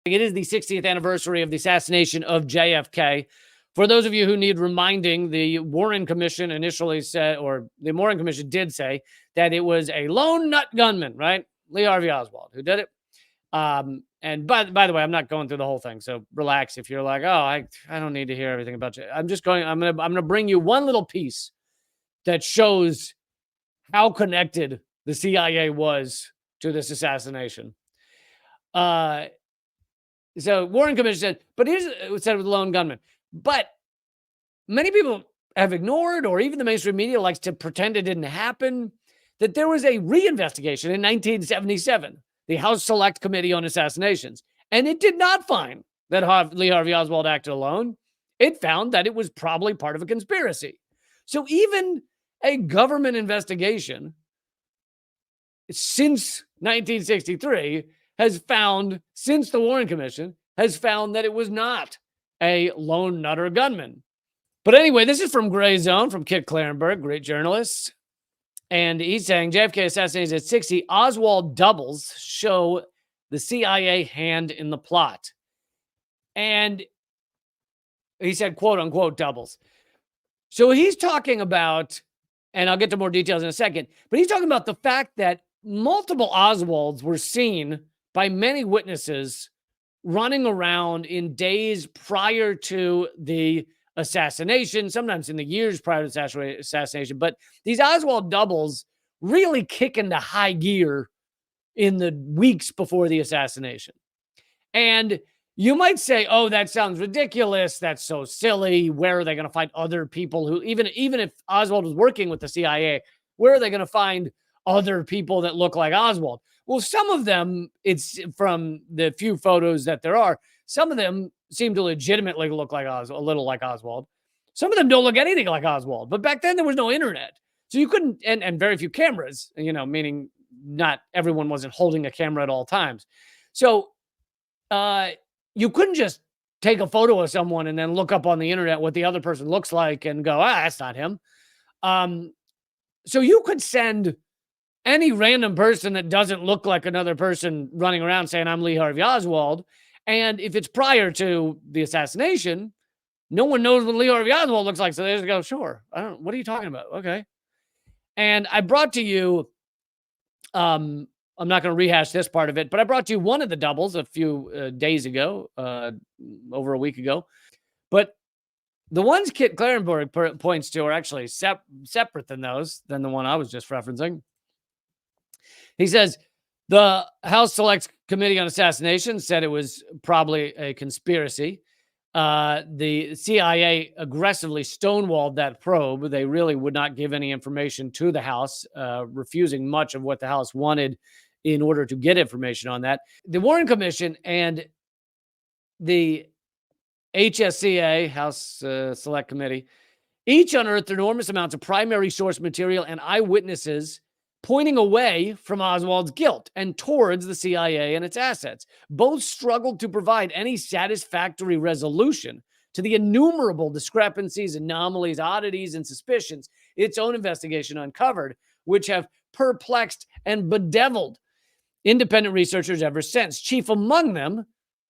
It is the 60th anniversary of the assassination of JFK. For those of you who need reminding, the Warren Commission initially said, or the Warren Commission did say, that it was a lone nut gunman, right? Lee Harvey Oswald, who did it. And by the way, I'm not going through the whole thing, so relax if you're like, oh, I don't need to hear everything about you. I'm gonna bring you one little piece that shows how connected the CIA was to this assassination. So Warren Commission said, but here's it said with lone gunman. But many people have ignored, or even the mainstream media likes to pretend it didn't happen, that there was a reinvestigation in 1977, the House Select Committee on Assassinations, and it did not find that Lee Harvey Oswald acted alone. It found that it was probably part of a conspiracy. So even a government investigation since 1963 has found, since the Warren Commission, has found that it was not a lone nutter gunman. But anyway, this is from Gray Zone, from Kit Clarenberg, great journalist. And he's saying JFK assassinated at 60. Oswald doubles show the CIA hand in the plot. And he said, quote unquote, doubles. So he's talking about, and I'll get to more details in a second, but he's talking about the fact that multiple Oswalds were seen by many witnesses running around in days prior to the assassination, sometimes in the years prior to the assassination. But these Oswald doubles really kick into high gear in the weeks before the assassination. And you might say, oh, that sounds ridiculous. That's so silly. Where are they going to find other people who, even if Oswald was working with the CIA, where are they going to find other people that look like Oswald? Well, some of them, it's from the few photos that there are, some of them seem to legitimately look like a little like Oswald. Some of them don't look anything like Oswald. But back then, there was no internet. So you couldn't, and very few cameras, meaning not everyone wasn't holding a camera at all times. So you couldn't just take a photo of someone and then look up on the internet what the other person looks like and go, that's not him. So you could send any random person that doesn't look like another person running around saying, I'm Lee Harvey Oswald. And if it's prior to the assassination, no one knows what Lee Harvey Oswald looks like. So they just go, sure. What are you talking about? Okay. And I brought to you, I'm not going to rehash this part of it, but I brought to you one of the doubles a few days ago, over a week ago. But the ones Kit Clarenberg points to are actually separate than the one I was just referencing. He says the House Select Committee on Assassination said it was probably a conspiracy. The CIA aggressively stonewalled that probe. They really would not give any information to the House, refusing much of what the House wanted in order to get information on that. The Warren Commission and the HSCA, House Select Committee, each unearthed enormous amounts of primary source material and eyewitnesses pointing away from Oswald's guilt and towards the CIA and its assets. Both struggled to provide any satisfactory resolution to the innumerable discrepancies, anomalies, oddities, and suspicions its own investigation uncovered, which have perplexed and bedeviled independent researchers ever since. Chief among them,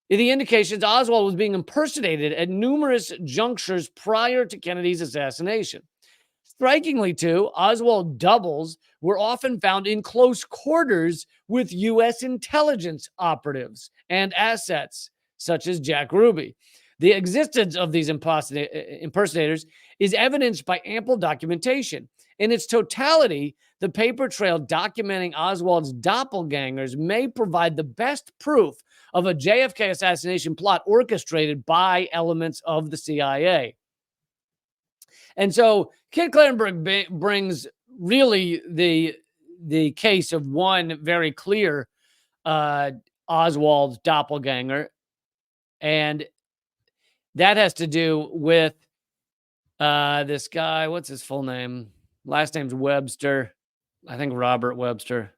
the indications Oswald was being impersonated at numerous junctures prior to Kennedy's assassination. Strikingly, too, Oswald doubles were often found in close quarters with U.S. intelligence operatives and assets, such as Jack Ruby. The existence of these impersonators is evidenced by ample documentation. In its totality, the paper trail documenting Oswald's doppelgangers may provide the best proof of a JFK assassination plot orchestrated by elements of the CIA. And so Kit Clarenberg brings really the case of one very clear Oswald doppelganger, and that has to do with this guy. What's his full name? Last name's Webster. I think Robert Webster.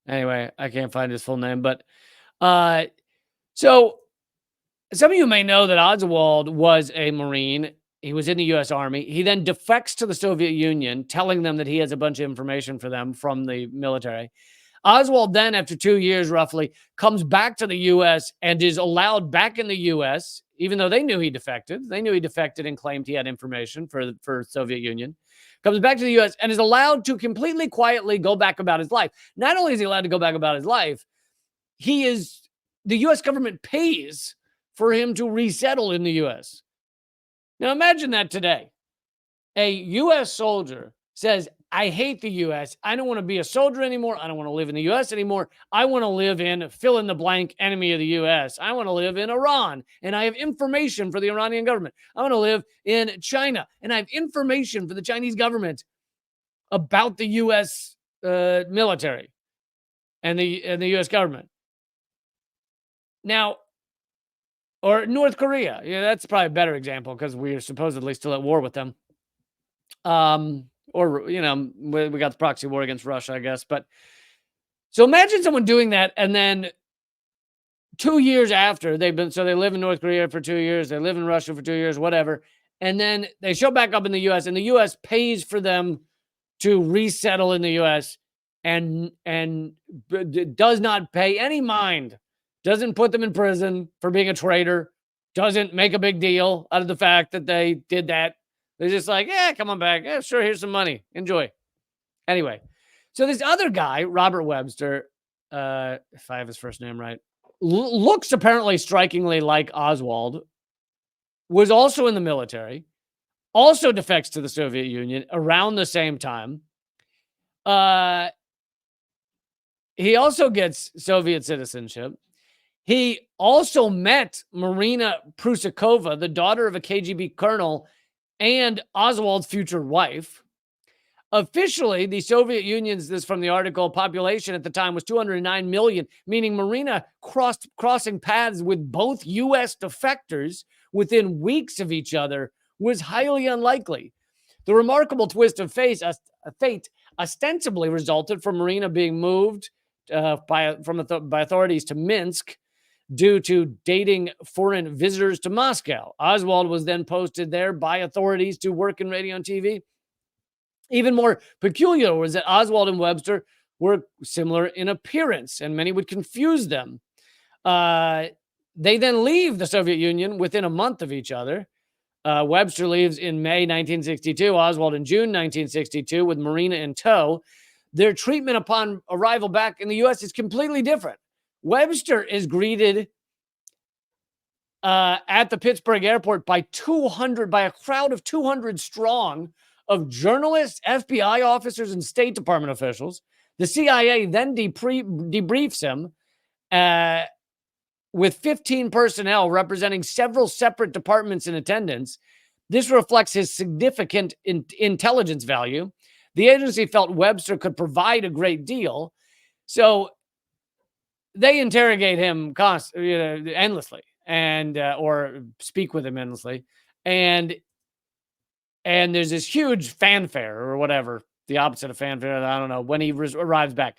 Anyway, I can't find his full name, but so some of you may know that Oswald was a Marine. He was in the U.S. Army. He then defects to the Soviet Union, telling them that he has a bunch of information for them from the military. Oswald then, after 2 years roughly, comes back to the U.S. and is allowed back in the U.S., even though they knew he defected. They knew he defected and claimed he had information for Soviet Union. Comes back to the U.S. and is allowed to completely quietly go back about his life. Not only is he allowed to go back about his life, the U.S. government pays for him to resettle in the U.S. Now imagine that today. A U.S. soldier says, I hate the U.S. I don't want to be a soldier anymore. I don't want to live in the U.S. anymore. I want to live in fill in the blank enemy of the U.S. I want to live in Iran, and I have information for the Iranian government. I want to live in China, and I have information for the Chinese government about the U.S. Military and the U.S. government. Now, or North Korea. Yeah, that's probably a better example because we are supposedly still at war with them. Or, you know, we got the proxy war against Russia, I guess. But so imagine someone doing that, and then 2 years after they live in North Korea for 2 years, they live in Russia for 2 years, whatever. And then they show back up in the U.S., and the U.S. pays for them to resettle in the U.S. and does not pay any mind, doesn't put them in prison for being a traitor, doesn't make a big deal out of the fact that they did that. They're just like, yeah, come on back. Yeah, sure, here's some money. Enjoy. Anyway, so this other guy, Robert Webster, if I have his first name right, looks apparently strikingly like Oswald, was also in the military, also defects to the Soviet Union around the same time. He also gets Soviet citizenship. He also met Marina Prusakova, the daughter of a KGB colonel and Oswald's future wife. Officially, the Soviet Union's, this from the article, population at the time was 209 million, meaning Marina crossing paths with both U.S. defectors within weeks of each other was highly unlikely. The remarkable twist of fate ostensibly resulted from Marina being moved by authorities to Minsk due to dating foreign visitors to Moscow. Oswald was then posted there by authorities to work in radio and TV. Even more peculiar was that Oswald and Webster were similar in appearance, and many would confuse them. They then leave the Soviet Union within a month of each other. Webster leaves in May 1962, Oswald in June 1962, with Marina in tow. Their treatment upon arrival back in the U.S. is completely different. Webster is greeted at the Pittsburgh airport by a crowd of 200 strong of journalists, FBI officers, and State Department officials. The CIA then debriefs him with 15 personnel representing several separate departments in attendance. This reflects his significant intelligence value. The agency felt Webster could provide a great deal, so they interrogate him endlessly, and or speak with him endlessly, and there's this huge fanfare or whatever, the opposite of fanfare, I don't know, when he arrives back.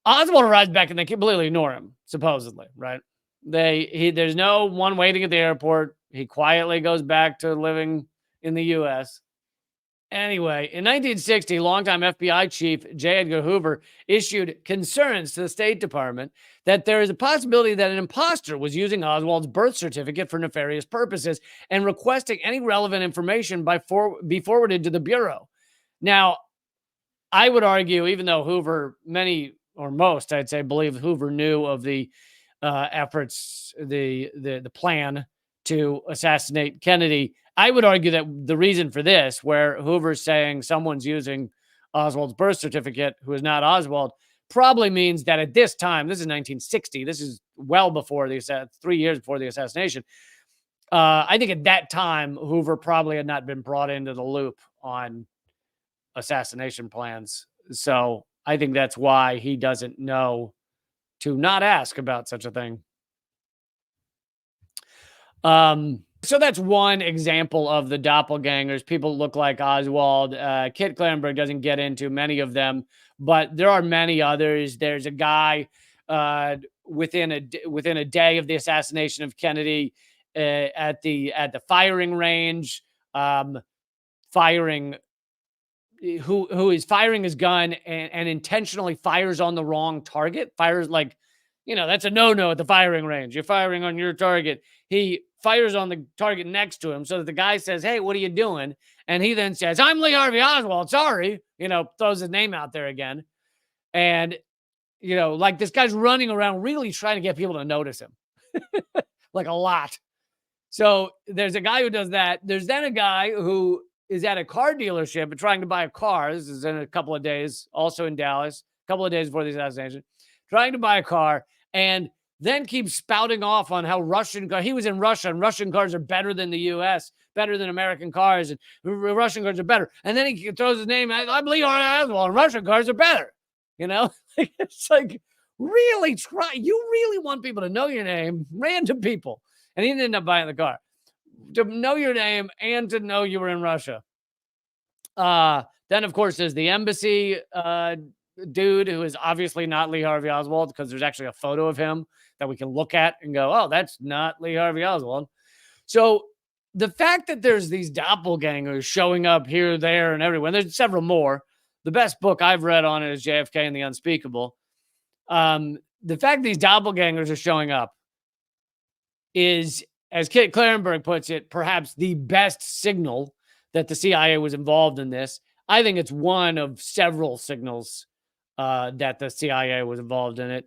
Oswald arrives back and they completely ignore him, supposedly, right? There's no one waiting at the airport. He quietly goes back to living in the U.S. Anyway, in 1960, longtime FBI chief J. Edgar Hoover issued concerns to the State Department that there is a possibility that an imposter was using Oswald's birth certificate for nefarious purposes and requesting any relevant information be forwarded to the Bureau. Now, I would argue, even though Hoover, many or most, I'd say, believe Hoover knew of the efforts, the plan to assassinate Kennedy, I would argue that the reason for this, where Hoover's saying someone's using Oswald's birth certificate who is not Oswald, probably means that at this time, this is 1960, this is well before 3 years before the assassination. I think at that time, Hoover probably had not been brought into the loop on assassination plans. So I think that's why he doesn't know to not ask about such a thing. So that's one example of the doppelgangers. People look like Oswald. Kit Klarenberg doesn't get into many of them, but there are many others. There's a guy within a day of the assassination of Kennedy at the firing range, firing who is firing his gun and intentionally fires on the wrong target, fires like, that's a no-no at the firing range. You're firing on your target. He fires on the target next to him so that the guy says, hey, what are you doing? And he then says, I'm Lee Harvey Oswald. Sorry. Throws his name out there again. And, like this guy's running around really trying to get people to notice him. Like a lot. So there's a guy who does that. There's then a guy who is at a car dealership and trying to buy a car. This is in a couple of days, also in Dallas, a couple of days before the assassination, trying to buy a car and then keeps spouting off on how he was in Russia and Russian cars are better than the U.S., better than American cars, and Russian cars are better. And then he throws his name out, I'm Lee Harvey Oswald, and Russian cars are better. It's like, really try. You really want people to know your name, random people. And he didn't end up buying the car. To know your name and to know you were in Russia. Then, of course, there's the embassy dude who is obviously not Lee Harvey Oswald because there's actually a photo of him that we can look at and go, oh, that's not Lee Harvey Oswald. So the fact that there's these doppelgangers showing up here, there, and everywhere, and there's several more. The best book I've read on it is JFK and the Unspeakable. The fact these doppelgangers are showing up is, as Kit Clarenberg puts it, perhaps the best signal that the CIA was involved in this. I think it's one of several signals that the CIA was involved in it.